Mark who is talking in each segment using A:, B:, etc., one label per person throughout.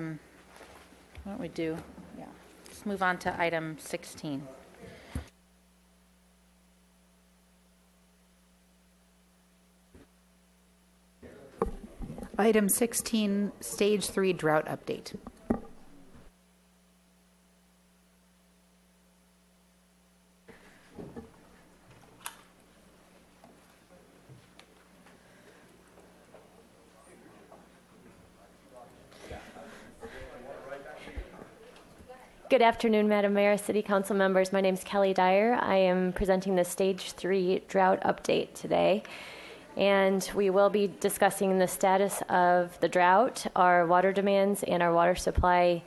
A: why don't we do, yeah, let's move on to item 16.
B: Item 16, Stage 3 Drought Update.
C: Good afternoon, Madam Mayor, City Council members. My name is Kelly Dyer. I am presenting the Stage 3 Drought Update today. And we will be discussing the status of the drought, our water demands, and our water supply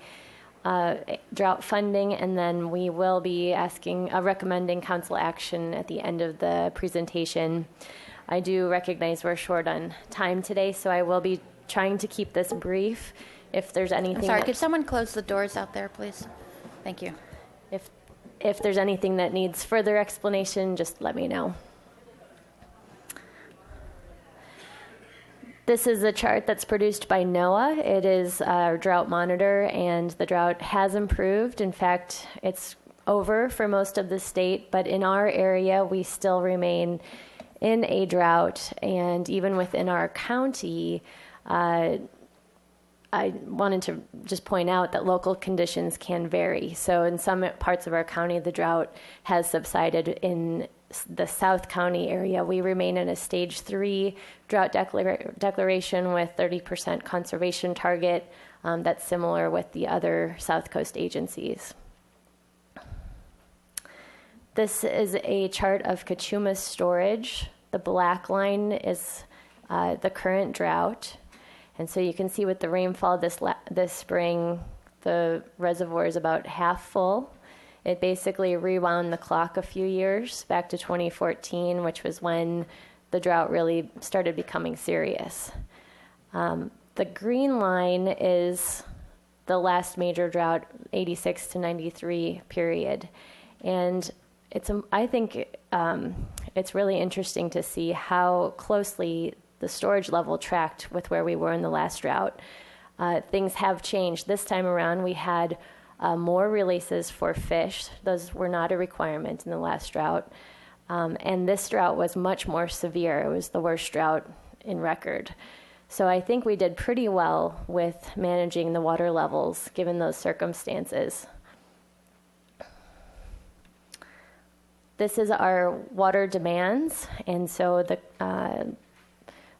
C: drought funding. And then we will be recommending council action at the end of the presentation. I do recognize we're short on time today, so I will be trying to keep this brief. If there's anything...
A: I'm sorry, could someone close the doors out there, please? Thank you.
C: If there's anything that needs further explanation, just let me know. This is a chart that's produced by NOAA. It is our drought monitor, and the drought has improved. In fact, it's over for most of the state, but in our area, we still remain in a drought. And even within our county, I wanted to just point out that local conditions can vary. So in some parts of our county, the drought has subsided. In the South County area, we remain in a Stage 3 drought declaration with 30% conservation target. That's similar with the other South Coast agencies. This is a chart of Kachuma's storage. The black line is the current drought. And so you can see with the rainfall this spring, the reservoir is about half full. It basically rewound the clock a few years back to 2014, which was when the drought really started becoming serious. The green line is the last major drought, 86 to 93 period. And I think it's really interesting to see how closely the storage level tracked with where we were in the last drought. Things have changed. This time around, we had more releases for fish. Those were not a requirement in the last drought. And this drought was much more severe. It was the worst drought in record. So I think we did pretty well with managing the water levels given those circumstances. This is our water demands. And so the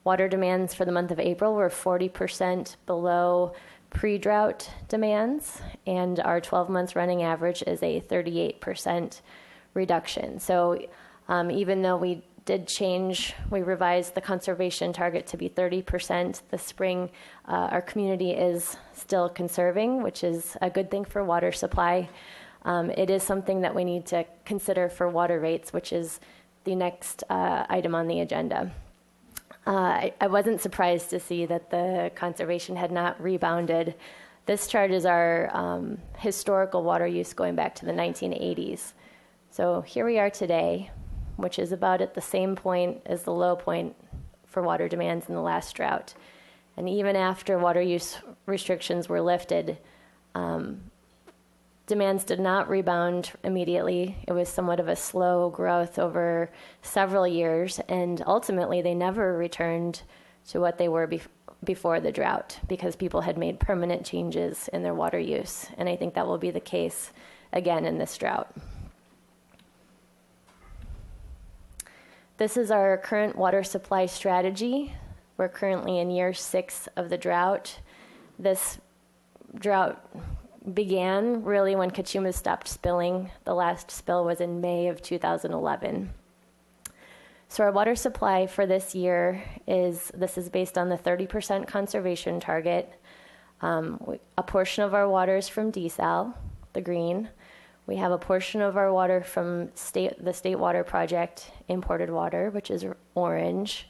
C: water demands for the month of April were 40% below pre-drought demands, and our 12 months running average is a 38% reduction. So even though we did change, we revised the conservation target to be 30% this spring, our community is still conserving, which is a good thing for water supply. It is something that we need to consider for water rates, which is the next item on the agenda. I wasn't surprised to see that the conservation had not rebounded. This chart is our historical water use going back to the 1980s. So here we are today, which is about at the same point as the low point for water demands in the last drought. And even after water use restrictions were lifted, demands did not rebound immediately. It was somewhat of a slow growth over several years, and ultimately they never returned to what they were before the drought because people had made permanent changes in their water use. And I think that will be the case again in this drought. This is our current water supply strategy. We're currently in year 6 of the drought. This drought began really when Kachuma stopped spilling. The last spill was in May of 2011. So our water supply for this year is based on the 30% conservation target. A portion of our water is from desal, the green. We have a portion of our water from the State Water Project, imported water, which is orange.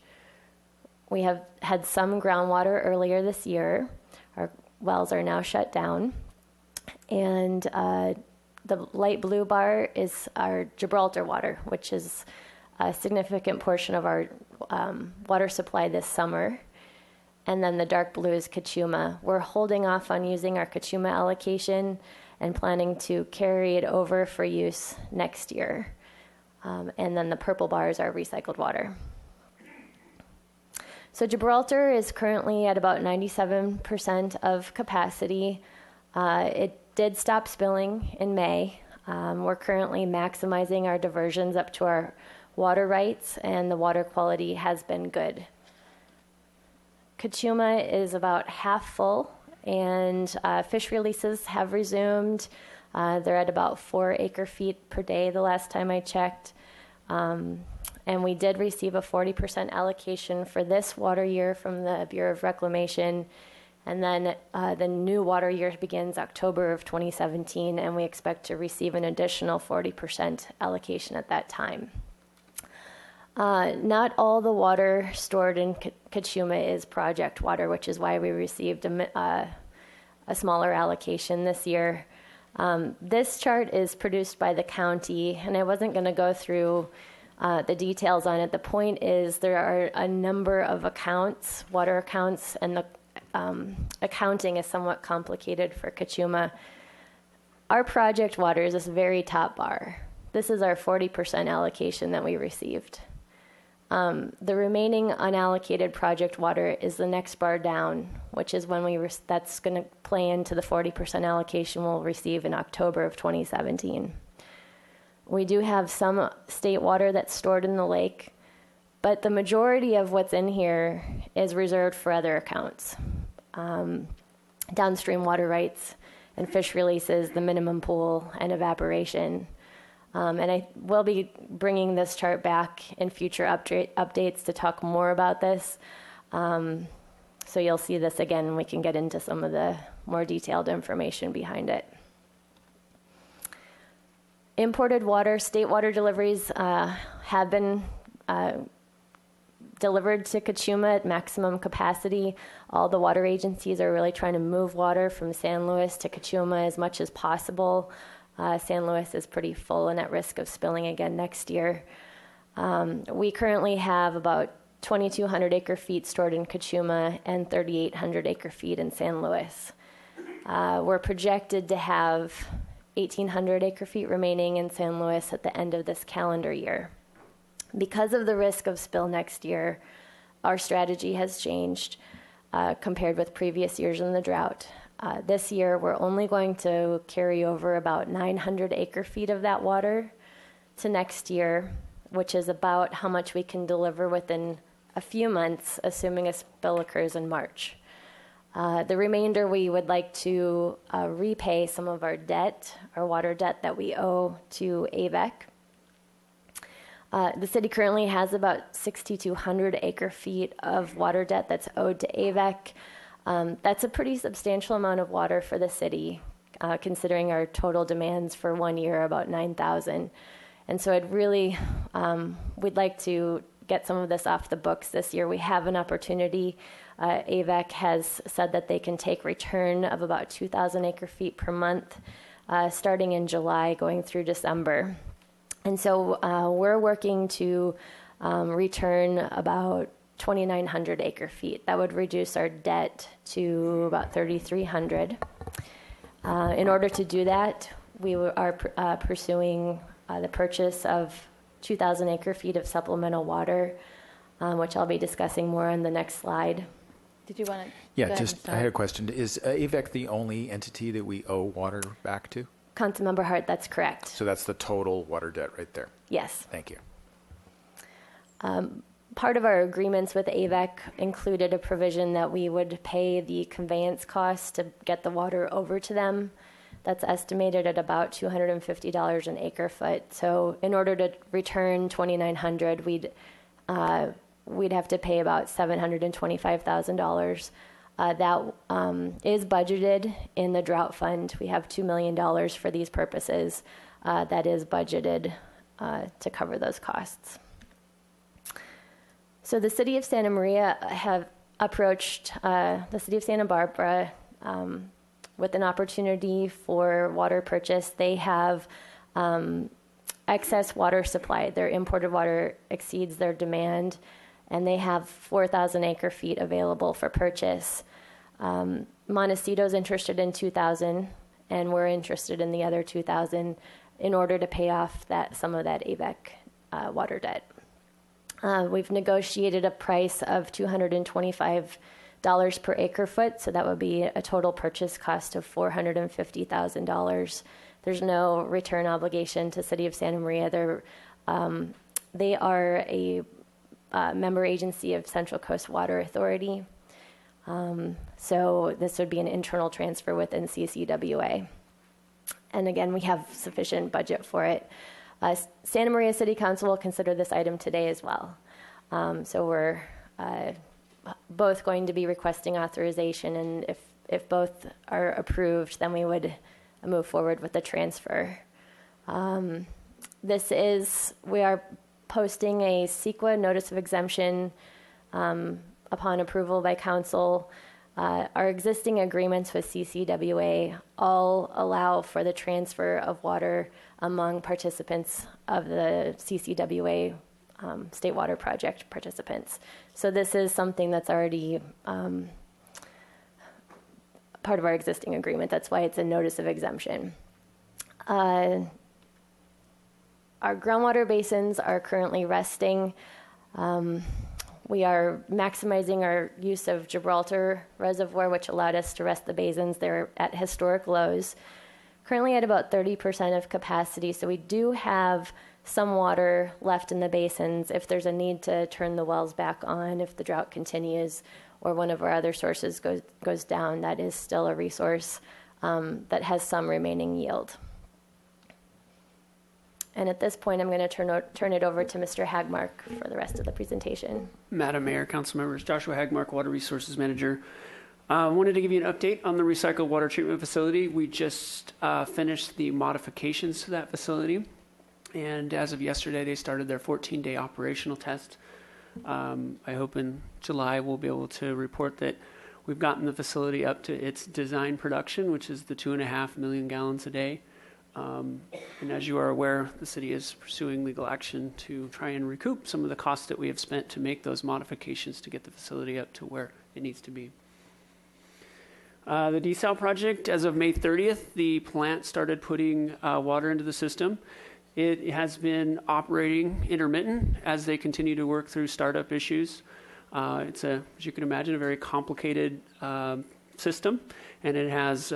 C: We have had some groundwater earlier this year. Our wells are now shut down. And the light blue bar is our Gibraltar water, which is a significant portion of our water supply this summer. and then the dark blue is Kachuma. We're holding off on using our Kachuma allocation and planning to carry it over for use next year. And then the purple bars are recycled water. So Gibraltar is currently at about 97% of capacity. It did stop spilling in May. We're currently maximizing our diversions up to our water rights, and the water quality has been good. Kachuma is about half full, and fish releases have resumed. They're at about 4 acre-feet per day the last time I checked. And we did receive a 40% allocation for this water year from the Bureau of Reclamation. And then the new water year begins October of 2017, and we expect to receive an additional 40% allocation at that time. Not all the water stored in Kachuma is project water, which is why we received a smaller allocation this year. This chart is produced by the county, and I wasn't going to go through the details on it. The point is there are a number of accounts, water accounts, and the accounting is somewhat complicated for Kachuma. Our project water is this very top bar. This is our 40% allocation that we received. The remaining unallocated project water is the next bar down, which is when that's going to play into the 40% allocation we'll receive in October of 2017. We do have some state water that's stored in the lake, but the majority of what's in here is reserved for other accounts. Downstream water rights and fish releases, the minimum pool, and evaporation. And I will be bringing this chart back in future updates to talk more about this. So you'll see this again, and we can get into some of the more detailed information behind it. Imported water, state water deliveries have been delivered to Kachuma at maximum capacity. All the water agencies are really trying to move water from San Luis to Kachuma as much as possible. San Luis is pretty full and at risk of spilling again next year. We currently have about 2,200 acre-feet stored in Kachuma and 3,800 acre-feet in San Luis. We're projected to have 1,800 acre-feet remaining in San Luis at the end of this calendar year. Because of the risk of spill next year, our strategy has changed compared with previous years in the drought. This year, we're only going to carry over about 900 acre-feet of that water to next year, which is about how much we can deliver within a few months, assuming a spill occurs in March. The remainder, we would like to repay some of our debt, our water debt that we owe to AVEC. The city currently has about 6,200 acre-feet of water debt that's owed to AVEC. That's a pretty substantial amount of water for the city, considering our total demands for 1 year, about 9,000. And so we'd like to get some of this off the books this year. We have an opportunity. AVEC has said that they can take return of about 2,000 acre-feet per month, starting in July, going through December. And so we're working to return about 2,900 acre-feet. That would reduce our debt to about 3,300. In order to do that, we are pursuing the purchase of 2,000 acre-feet of supplemental water, which I'll be discussing more on the next slide.
A: Did you want to?
D: Yeah, I had a question. Is AVEC the only entity that we owe water back to?
C: Councilmember Hart, that's correct.
D: So that's the total water debt right there?
C: Yes.
D: Thank you.
C: Part of our agreements with AVEC included a provision that we would pay the conveyance costs to get the water over to them. That's estimated at about $250 an acre foot. So in order to return 2,900, we'd have to pay about $725,000. That is budgeted in the drought fund. We have $2 million for these purposes. That is budgeted to cover those costs. So the city of Santa Maria have approached the city of Santa Barbara with an opportunity for water purchase. They have excess water supply. Their imported water exceeds their demand, and they have 4,000 acre feet available for purchase. Montecito's interested in 2,000, and we're interested in the other 2,000 in order to pay off some of that AVEC water debt. We've negotiated a price of $225 per acre foot, so that would be a total purchase cost of $450,000. There's no return obligation to City of Santa Maria. They are a member agency of Central Coast Water Authority. So this would be an internal transfer within CCWA. And again, we have sufficient budget for it. Santa Maria City Council will consider this item today as well. So we're both going to be requesting authorization, and if both are approved, then we would move forward with the transfer. We are posting a CEQA notice of exemption upon approval by council. Our existing agreements with CCWA all allow for the transfer of water among participants of the CCWA State Water Project participants. So this is something that's already part of our existing agreement. That's why it's a notice of exemption. Our groundwater basins are currently resting. We are maximizing our use of Gibraltar Reservoir, which allowed us to rest the basins. They're at historic lows, currently at about 30% of capacity. So we do have some water left in the basins if there's a need to turn the wells back on, if the drought continues or one of our other sources goes down. That is still a resource that has some remaining yield. And at this point, I'm going to turn it over to Mr. Hagmark for the rest of the presentation.
E: Madam Mayor, council members, Joshua Hagmark, Water Resources Manager. I wanted to give you an update on the recycled water treatment facility. We just finished the modifications to that facility. And as of yesterday, they started their 14-day operational test. I hope in July we'll be able to report that we've gotten the facility up to its design production, which is the 2.5 million gallons a day. And as you are aware, the city is pursuing legal action to try and recoup some of the costs that we have spent to make those modifications to get the facility up to where it needs to be. The desal project, as of May 30th, the plant started putting water into the system. It has been operating intermittent as they continue to work through startup issues. It's as you can imagine, a very complicated system, and it has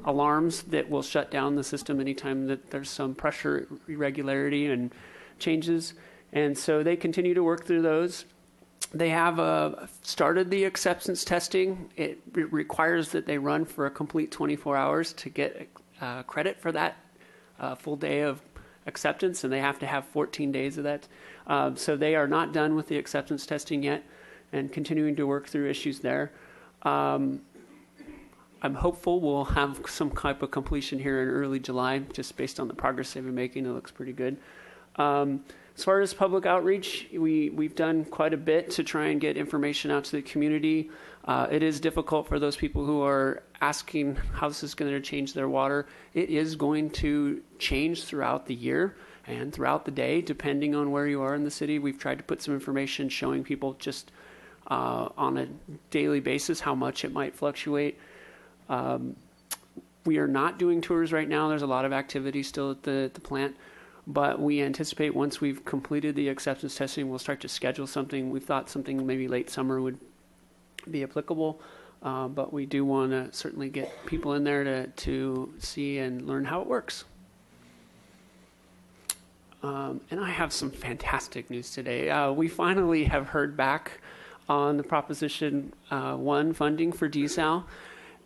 E: alarms that will shut down the system anytime that there's some pressure irregularity and changes. And so they continue to work through those. They have started the acceptance testing. It requires that they run for a complete 24 hours to get credit for that full day of acceptance, and they have to have 14 days of that. So they are not done with the acceptance testing yet and continuing to work through issues there. I'm hopeful we'll have some type of completion here in early July, just based on the progress they've been making. It looks pretty good. As far as public outreach, we've done quite a bit to try and get information out to the community. It is difficult for those people who are asking how this is going to change their water. It is going to change throughout the year and throughout the day, depending on where you are in the city. We've tried to put some information showing people just on a daily basis how much it might fluctuate. We are not doing tours right now. There's a lot of activity still at the plant, but we anticipate once we've completed the acceptance testing, we'll start to schedule something. We thought something maybe late summer would be applicable, but we do want to certainly get people in there to see and learn how it works. And I have some fantastic news today. We finally have heard back on the Proposition 1 funding for desal.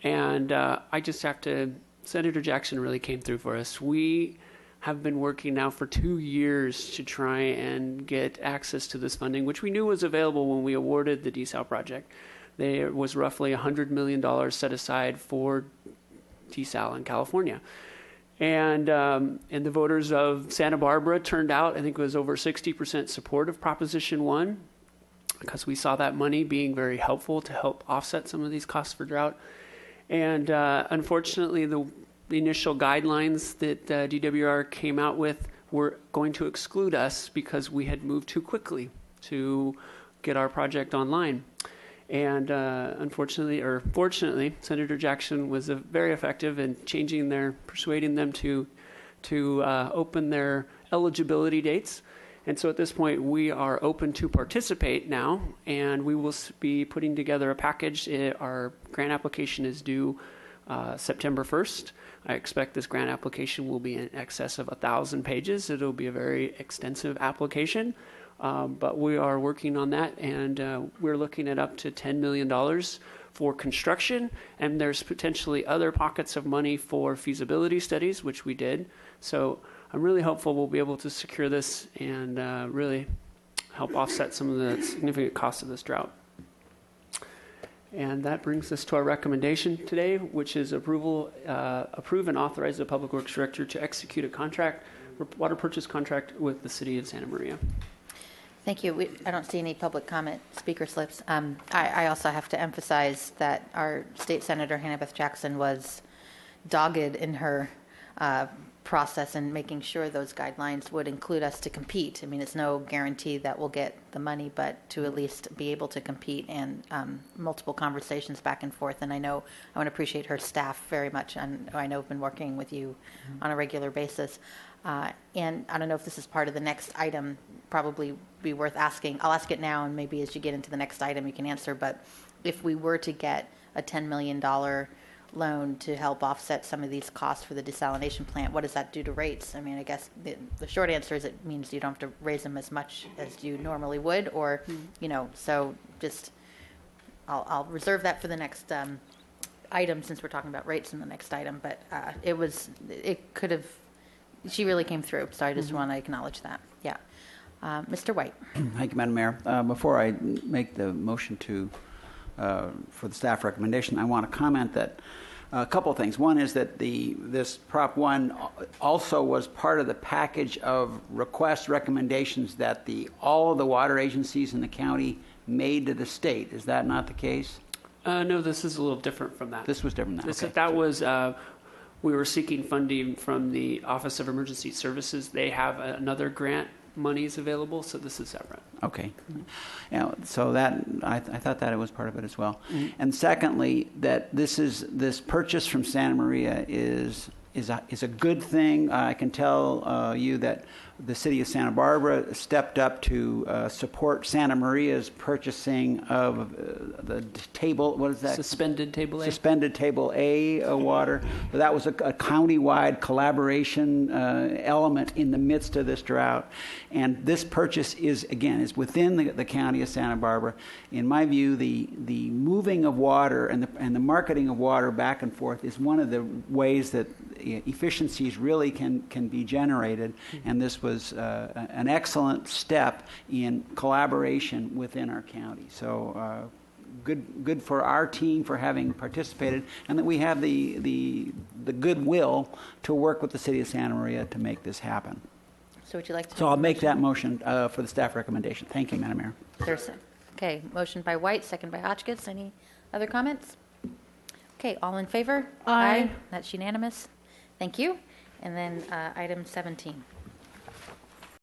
E: And I just have to, Senator Jackson really came through for us. We have been working now for 2 years to try and get access to this funding, which we knew was available when we awarded the desal project. There was roughly $100 million set aside for desal in California. And the voters of Santa Barbara turned out, I think it was over 60% support of Proposition 1, because we saw that money being very helpful to help offset some of these costs for drought. And unfortunately, the initial guidelines that DWR came out with were going to exclude us because we had moved too quickly to get our project online. And unfortunately, or fortunately, Senator Jackson was very effective in persuading them to open their eligibility dates. And so at this point, we are open to participate now, and we will be putting together a package. Our grant application is due September 1st. I expect this grant application will be in excess of 1,000 pages. It'll be a very extensive application, but we are working on that, and we're looking at up to $10 million for construction, and there's potentially other pockets of money for feasibility studies, which we did. So I'm really hopeful we'll be able to secure this and really help offset some of the significant costs of this drought. And that brings us to our recommendation today, which is approve and authorize the Public Works Director to execute a water purchase contract with the City of Santa Maria.
A: Thank you. I don't see any public comment speaker slips. I also have to emphasize that our state senator, Hannah Beth Jackson, was dogged in her process and making sure those guidelines would include us to compete. I mean, it's no guarantee that we'll get the money, but to at least be able to compete, and multiple conversations back and forth. And I want to appreciate her staff very much. And I know have been working with you on a regular basis. And I don't know if this is part of the next item, probably be worth asking. I'll ask it now, and maybe as you get into the next item, you can answer. But if we were to get a $10 million loan to help offset some of these costs for the desalination plant, what does that do to rates? I mean, I guess the short answer is it means you don't have to raise them as much as you normally would, or, so just, I'll reserve that for the next item, since we're talking about rates in the next item, but she really came through, so I just want to acknowledge that. Yeah. Mr. White.
F: Thank you, Madam Mayor. Before I make the motion for the staff recommendation, I want to comment that a couple of things. One is that this Prop 1 also was part of the package of recommendations that all of the water agencies in the county made to the state. Is that not the case?
E: No, this is a little different from that.
F: This was different than that. Okay.
E: That was, we were seeking funding from the Office of Emergency Services. They have another grant monies available, so this is separate.
F: Okay. So that I thought that it was part of it as well.
E: Mm-hmm.
F: And secondly, that this purchase from Santa Maria is a good thing. I can tell you that the city of Santa Barbara stepped up to support Santa Maria's purchasing of the table. What is that?
E: Suspended Table A.
F: Suspended Table A water. So that was a county-wide collaboration element in the midst of this drought. And this purchase is within the county of Santa Barbara. In my view, the moving of water and the marketing of water back and forth is one of the ways that efficiencies really can be generated, and this was an excellent step in collaboration within our county. So good for our team for having participated, and that we have the goodwill to work with the city of Santa Maria to make this happen.
A: So would you like to?
F: So I'll make that motion for the staff recommendation. Thank you, Madam Mayor.
A: Okay, motion by White, second by Hotchkiss. Any other comments? Okay, all in favor?
B: Aye.
A: That's unanimous. Thank you. And then item 17.